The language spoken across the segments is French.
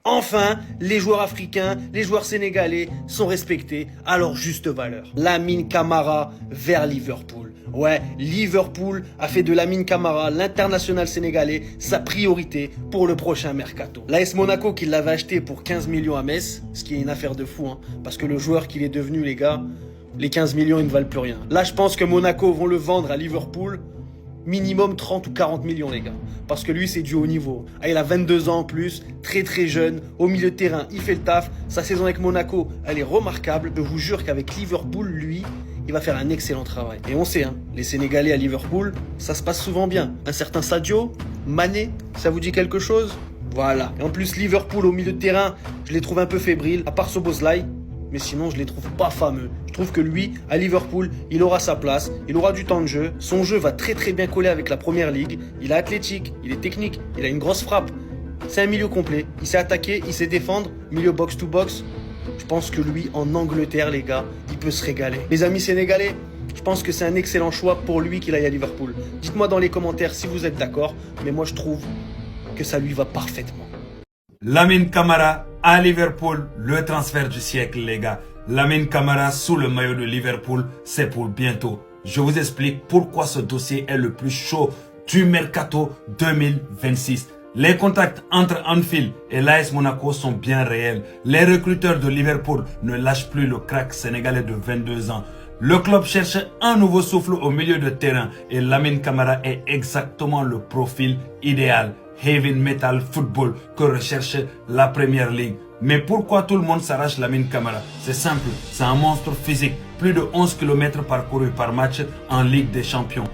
Enfin, les joueurs africains, les joueurs sénégalais sont respectés à leur juste valeur. Lamine Camara vers Liverpool. Ouais, Liverpool a fait de Lamine Camara, l'international sénégalais, sa priorité pour le prochain mercato. L'AS Monaco qui l'avait acheté pour 15 millions à Metz, ce qui est une affaire de fou, hein, parce que le joueur qu'il est devenu, les gars, les 15 millions, ils ne valent plus rien. Là, je pense que Monaco vont le vendre à Liverpool minimum 30 ou 40 millions, les gars. Parce que lui, c'est du haut niveau. Ah, il a 22 ans en plus, très très jeune, au milieu de terrain, il fait le taf. Sa saison avec Monaco, elle est remarquable. Je vous jure qu'avec Liverpool, lui, il va faire un excellent travail. Et on sait, hein, les Sénégalais à Liverpool, ça se passe souvent bien. Un certain Sadio, Mané, ça vous dit quelque chose? Voilà. Et en plus, Liverpool au milieu de terrain, je les trouve un peu fébriles, à part Szoboszlai. Mais sinon, je les trouve pas fameux. Je trouve que lui, à Liverpool, il aura sa place, il aura du temps de jeu. Son jeu va très très bien coller avec la première ligue. Il est athlétique, il est technique, il a une grosse frappe. C'est un milieu complet. Il sait attaquer, il sait défendre, milieu box-to-box. Je pense que lui, en Angleterre, les gars, il peut se régaler. Les amis sénégalais, je pense que c'est un excellent choix pour lui qu'il aille à Liverpool. Dites-moi dans les commentaires si vous êtes d'accord, mais moi je trouve que ça lui va parfaitement. Lamine Camara à Liverpool, le transfert du siècle, les gars. Lamine Camara sous le maillot de Liverpool, c'est pour bientôt. Je vous explique pourquoi ce dossier est le plus chaud du mercato 2026. Les contacts entre Anfield et l'AS Monaco sont bien réels. Les recruteurs de Liverpool ne lâchent plus le crack sénégalais de 22 ans. Le club cherche un nouveau souffle au milieu de terrain et Lamine Camara est exactement le profil idéal. Heavy Metal Football que recherche la Première Ligue. Mais pourquoi tout le monde s'arrache Lamine Camara? C'est simple, c'est un monstre physique. Plus de 11 km parcourus par match en Ligue des Champions.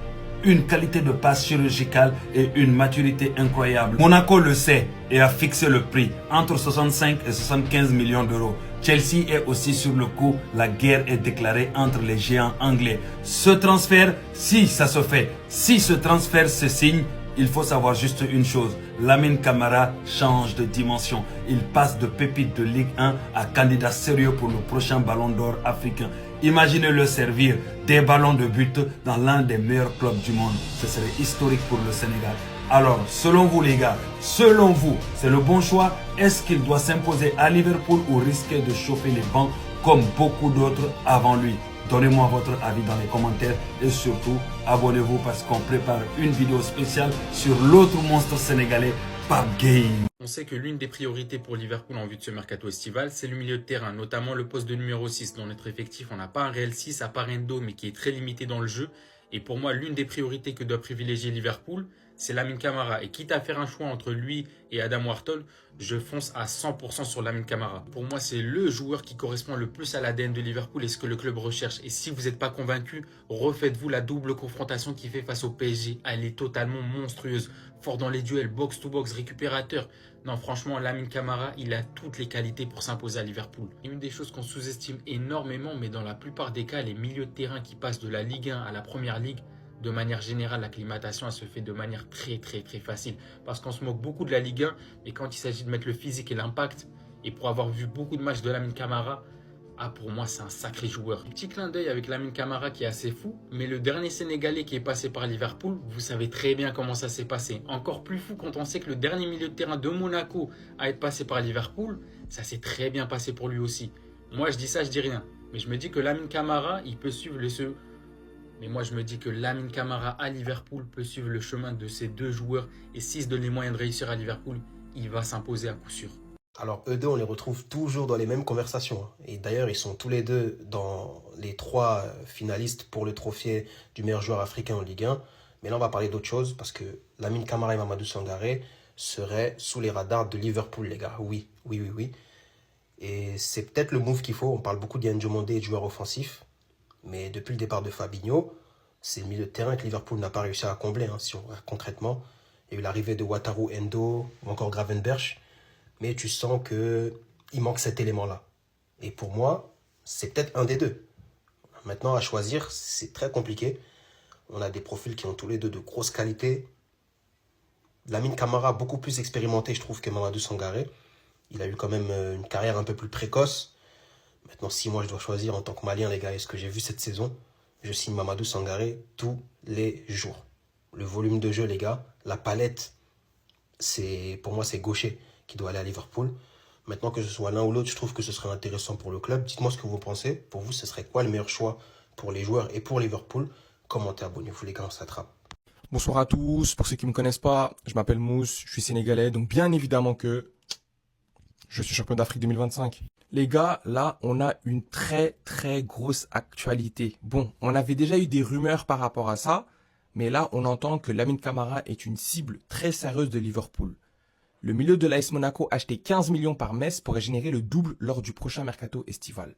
Une qualité de passe chirurgicale et une maturité incroyable. Monaco le sait et a fixé le prix entre 65 et 75 millions d'euros. Chelsea est aussi sur le coup, la guerre est déclarée entre les géants anglais. Ce transfert, si ça se fait, si ce transfert se signe, il faut savoir juste une chose, Lamine Camara change de dimension. Il passe de pépite de Ligue 1 à candidat sérieux pour le prochain ballon d'or africain. Imaginez-le servir des ballons de but dans l'un des meilleurs clubs du monde. Ce serait historique pour le Sénégal. Alors, selon vous les gars, selon vous, c'est le bon choix? Est-ce qu'il doit s'imposer à Liverpool ou risquer de chauffer les bancs comme beaucoup d'autres avant lui? Donnez-moi votre avis dans les commentaires et surtout, abonnez-vous parce qu'on prépare une vidéo spéciale sur l'autre monstre sénégalais, Pape Gueye. On sait que l'une des priorités pour Liverpool en vue de ce mercato estival, c'est le milieu de terrain, notamment le poste de numéro 6. Dans notre effectif, on n'a pas un réel 6 à part Endo, mais qui est très limité dans le jeu. Et pour moi, l'une des priorités que doit privilégier Liverpool, c'est Lamine Camara. Et quitte à faire un choix entre lui et Adam Wharton, je fonce à 100% sur Lamine Camara. Pour moi, c'est le joueur qui correspond le plus à l'ADN de Liverpool et ce que le club recherche. Et si vous n'êtes pas convaincu, refaites-vous la double confrontation qu'il fait face au PSG. Elle est totalement monstrueuse. Fort dans les duels, box-to-box, récupérateur. Non, franchement, Lamine Camara, il a toutes les qualités pour s'imposer à Liverpool. Une des choses qu'on sous-estime énormément, mais dans la plupart des cas, les milieux de terrain qui passent de la Ligue 1 à la Première Ligue, de manière générale, l'acclimatation, elle se fait de manière très facile. Parce qu'on se moque beaucoup de la Ligue 1, mais quand il s'agit de mettre le physique et l'impact, et pour avoir vu beaucoup de matchs de Lamine Camara, pour moi, c'est un sacré joueur. Petit clin d'œil avec Lamine Camara qui est assez fou, mais le dernier Sénégalais qui est passé par Liverpool, vous savez très bien comment ça s'est passé. Encore plus fou quand on sait que le dernier milieu de terrain de Monaco à être passé par Liverpool, ça s'est très bien passé pour lui aussi. Moi, je dis ça, je dis rien. Mais je me dis que Lamine Camara, il peut suivre Mais moi, je me dis que Lamine Camara à Liverpool peut suivre le chemin de ces deux joueurs. Et s'il se donne les moyens de réussir à Liverpool, il va s'imposer à coup sûr. Alors eux deux, on les retrouve toujours dans les mêmes conversations. Et d'ailleurs, ils sont tous les deux dans les 3 finalistes pour le trophée du meilleur joueur africain en Ligue 1. Mais là, on va parler d'autre chose parce que Lamine Camara et Mamadou Sangaré seraient sous les radars de Liverpool, les gars. Oui. Et c'est peut-être le move qu'il faut. On parle beaucoup d'Yann Diomandé et de joueurs offensifs. Mais depuis le départ de Fabinho, c'est le milieu de terrain que Liverpool n'a pas réussi à combler, hein, si on regarde concrètement. Il y a eu l'arrivée de Wataru Endo ou encore Gravenberch. Mais tu sens qu'il manque cet élément-là. Et pour moi, c'est peut-être un des deux. Maintenant, à choisir, c'est très compliqué. On a des profils qui ont tous les deux de grosses qualités. Lamine Camara, beaucoup plus expérimenté, je trouve, que Mamadou Sangaré. Il a eu quand même une carrière un peu plus précoce. Maintenant, si moi je dois choisir en tant que Malien, les gars, et ce que j'ai vu cette saison, je signe Mamadou Sangaré tous les jours. Le volume de jeu, les gars, la palette, pour moi, c'est gaucher qui doit aller à Liverpool. Maintenant que ce soit l'un ou l'autre, je trouve que ce serait intéressant pour le club. Dites-moi ce que vous pensez. Pour vous, ce serait quoi le meilleur choix pour les joueurs et pour Liverpool? Commentez, abonnez-vous les gars, on s'attrape. Bonsoir à tous. Pour ceux qui me connaissent pas, je m'appelle Mousse, je suis sénégalais, donc bien évidemment que je suis champion d'Afrique 2025. Les gars, là, on a une très très grosse actualité. Bon, on avait déjà eu des rumeurs par rapport à ça, mais là, on entend que Lamine Camara est une cible très sérieuse de Liverpool. Le milieu de l'AS Monaco acheté 15 millions par Metz pourrait générer le double lors du prochain mercato estival.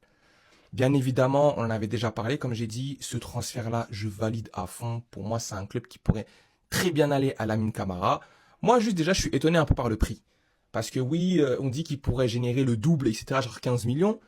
Bien évidemment, on en avait déjà parlé, comme j'ai dit, ce transfert-là, je valide à fond. Pour moi, c'est un club qui pourrait très bien aller à Lamine Camara. Moi, juste déjà, je suis étonné un peu par le prix. Parce que oui, on dit qu'il pourrait générer le double, etc., genre 15 millions.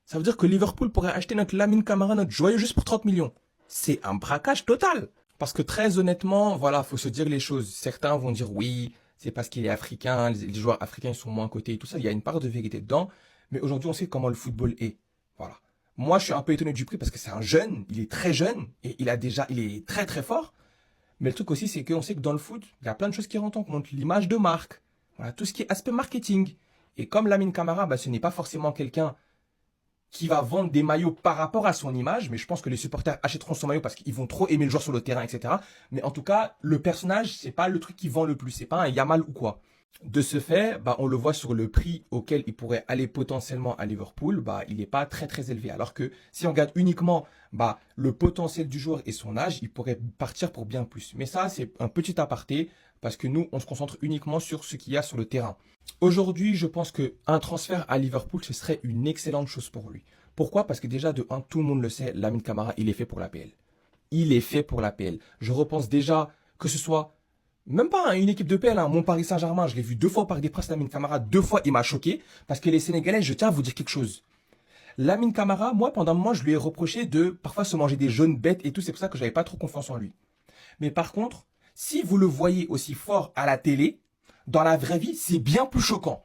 Ça veut dire que Liverpool pourrait acheter notre Lamine Camara, notre joyau, juste pour 30 millions. C'est un braquage total. Parce que très honnêtement, voilà, faut se dire les choses. Certains vont dire oui, c'est parce qu'il est africain, les joueurs africains ils sont moins cotés et tout ça. Il y a une part de vérité dedans. Mais aujourd'hui, on sait comment le football est. Voilà. Moi, je suis un peu étonné du prix parce que c'est un jeune, il est très jeune et il est très très fort. Mais le truc aussi, c'est qu'on sait que dans le foot, il y a plein de choses qui rentrent en compte. L'image de marque. Voilà, tout ce qui est aspect marketing. Et comme Lamine Camara, ce n'est pas forcément quelqu'un qui va vendre des maillots par rapport à son image, mais je pense que les supporters achèteront son maillot parce qu'ils vont trop aimer le joueur sur le terrain, etc. Mais en tout cas, le personnage, c'est pas le truc qui vend le plus. C'est pas un Yamal ou quoi. De ce fait, on le voit sur le prix auquel il pourrait aller potentiellement à Liverpool, il n'est pas très très élevé. Alors que si on regarde uniquement le potentiel du joueur et son âge, il pourrait partir pour bien plus. Mais ça, c'est un petit aparté parce que nous, on se concentre uniquement sur ce qu'il y a sur le terrain. Aujourd'hui, je pense qu'un transfert à Liverpool, ce serait une excellente chose pour lui. Pourquoi? Parce que déjà, de un, tout le monde le sait, Lamine Camara, il est fait pour l'APL. Il est fait pour l'APL. Je repense déjà que ce soit même pas une équipe de PL, mon Paris Saint-Germain, je l'ai vu 2 fois au Parc des Princes, Lamine Camara, 2 fois, il m'a choqué, parce que les Sénégalais, je tiens à vous dire quelque chose. Lamine Camara, moi, pendant un moment, je lui ai reproché de parfois se manger des jeunes bêtes et tout, c'est pour ça que j'avais pas trop confiance en lui. Mais par contre, si vous le voyez aussi fort à la télé, dans la vraie vie, c'est bien plus choquant.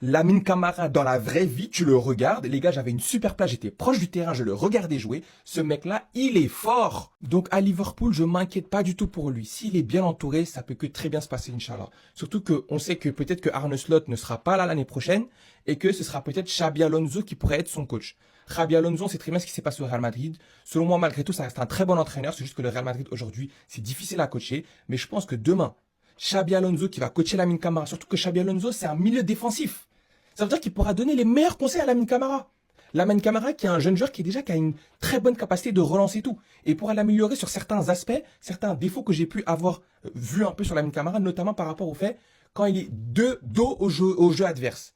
Lamine Camara, dans la vraie vie, tu le regardes. Les gars, j'avais une super place, j'étais proche du terrain, je le regardais jouer. Ce mec-là, il est fort. Donc à Liverpool, je m'inquiète pas du tout pour lui. S'il est bien entouré, ça peut que très bien se passer, Inch'Allah. Surtout qu'on sait que peut-être que Arne Slot ne sera pas là l'année prochaine et que ce sera peut-être Xabi Alonso qui pourrait être son coach. Xabi Alonso, c'est très bien ce qui s'est passé au Real Madrid. Selon moi, malgré tout, ça reste un très bon entraîneur. C'est juste que le Real Madrid aujourd'hui, c'est difficile à coacher. Mais je pense que demain, Xabi Alonso qui va coacher Lamine Camara, surtout que Xabi Alonso, c'est un milieu défensif. Ça veut dire qu'il pourra donner les meilleurs conseils à Lamine Camara. Lamine Camara qui est un jeune joueur qui a une très bonne capacité de relancer tout. Et pourra l'améliorer sur certains aspects, certains défauts que j'ai pu avoir vu un peu sur Lamine Camara, notamment par rapport au fait quand il est de dos au jeu adverse.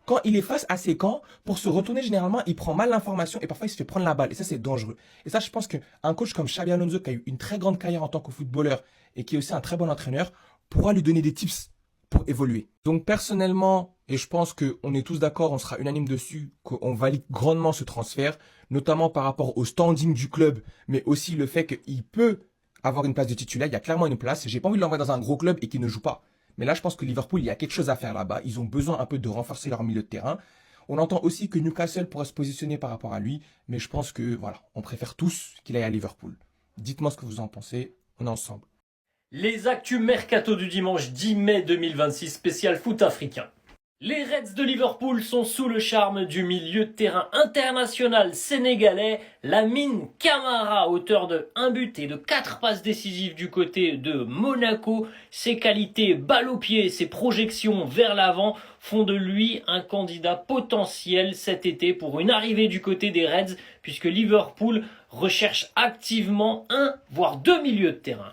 Quand il est face à ses camps, pour se retourner généralement, il prend mal l'information et parfois il se fait prendre la balle. Et ça, c'est dangereux. Et ça, je pense qu'un coach comme Xabi Alonso, qui a eu une très grande carrière en tant que footballeur et qui est aussi un très bon entraîneur, pourra lui donner des tips pour évoluer. Donc personnellement, et je pense qu'on est tous d'accord, on sera unanime dessus, qu'on valide grandement ce transfert, notamment par rapport au standing du club, mais aussi le fait qu'il peut avoir une place de titulaire. Il y a clairement une place. J'ai pas envie de l'envoyer dans un gros club et qu'il ne joue pas. Mais là, je pense que Liverpool, il y a quelque chose à faire là-bas. Ils ont besoin un peu de renforcer leur milieu de terrain. On entend aussi que Newcastle pourrait se positionner par rapport à lui, mais je pense que voilà, on préfère tous qu'il aille à Liverpool. Dites-moi ce que vous en pensez. On est ensemble. Les actus mercato du dimanche 10 mai 2026 spécial foot africain. Les Reds de Liverpool sont sous le charme du milieu de terrain international sénégalais Lamine Camara, auteur de 1 but et de 4 passes décisives du côté de Monaco. Ses qualités balle au pied et ses projections vers l'avant font de lui un candidat potentiel cet été pour une arrivée du côté des Reds, puisque Liverpool recherche activement un voire 2 milieux de terrain.